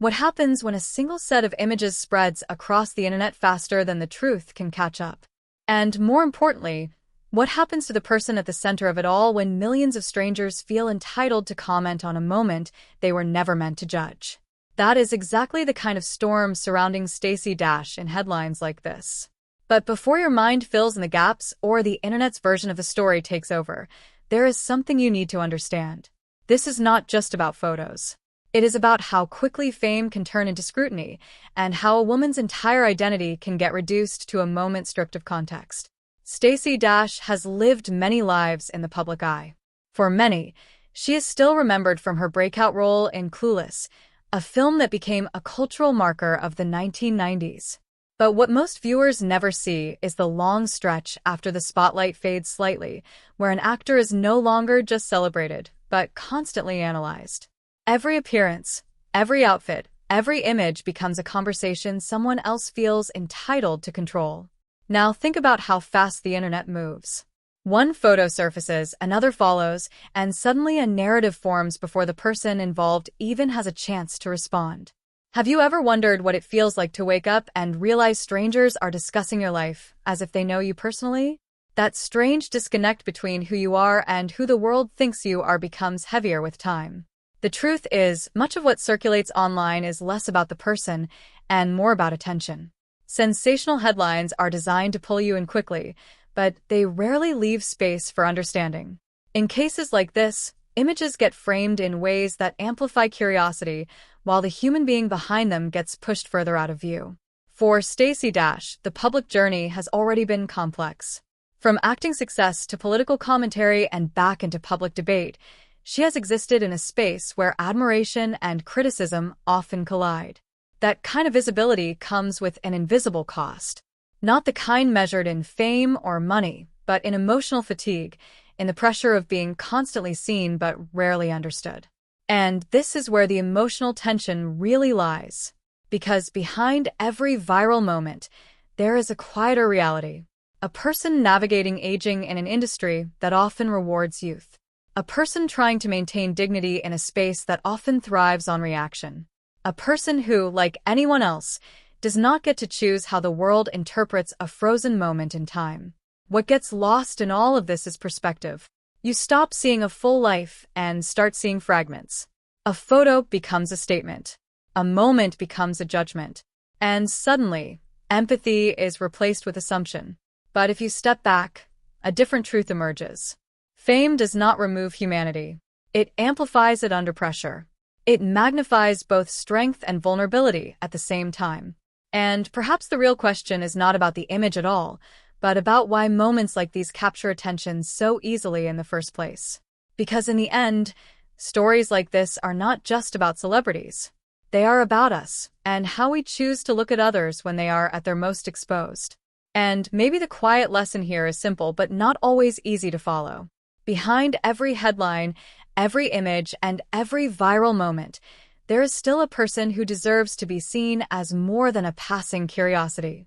What happens when a single set of images spreads across the internet faster than the truth can catch up? And more importantly, what happens to the person at the center of it all when millions of strangers feel entitled to comment on a moment they were never meant to judge? That is exactly the kind of storm surrounding Stacey Dash in headlines like this. But before your mind fills in the gaps or the internet's version of the story takes over, there is something you need to understand. This is not just about photos. It is about how quickly fame can turn into scrutiny, and how a woman's entire identity can get reduced to a moment stripped of context. Stacey Dash has lived many lives in the public eye. For many, she is still remembered from her breakout role in Clueless, a film that became a cultural marker of the 1990s. But what most viewers never see is the long stretch after the spotlight fades slightly, where an actor is no longer just celebrated, but constantly analyzed. Every appearance, every outfit, every image becomes a conversation someone else feels entitled to control. Now think about how fast the internet moves. One photo surfaces, another follows, and suddenly a narrative forms before the person involved even has a chance to respond. Have you ever wondered what it feels like to wake up and realize strangers are discussing your life as if they know you personally? That strange disconnect between who you are and who the world thinks you are becomes heavier with time. The truth is, much of what circulates online is less about the person and more about attention. Sensational headlines are designed to pull you in quickly, but they rarely leave space for understanding. In cases like this, images get framed in ways that amplify curiosity, while the human being behind them gets pushed further out of view. For Stacey Dash, the public journey has already been complex. From acting success to political commentary and back into public debate, she has existed in a space where admiration and criticism often collide. That kind of visibility comes with an invisible cost. Not the kind measured in fame or money, but in emotional fatigue, in the pressure of being constantly seen but rarely understood. And this is where the emotional tension really lies. Because behind every viral moment, there is a quieter reality. A person navigating aging in an industry that often rewards youth. A person trying to maintain dignity in a space that often thrives on reaction. A person who, like anyone else, does not get to choose how the world interprets a frozen moment in time. What gets lost in all of this is perspective. You stop seeing a full life and start seeing fragments. A photo becomes a statement. A moment becomes a judgment. And suddenly, empathy is replaced with assumption. But if you step back, a different truth emerges. Fame does not remove humanity. It amplifies it under pressure. It magnifies both strength and vulnerability at the same time. And perhaps the real question is not about the image at all, but about why moments like these capture attention so easily in the first place. Because in the end, stories like this are not just about celebrities. They are about us, and how we choose to look at others when they are at their most exposed. And maybe the quiet lesson here is simple but not always easy to follow. Behind every headline, every image, and every viral moment, there is still a person who deserves to be seen as more than a passing curiosity.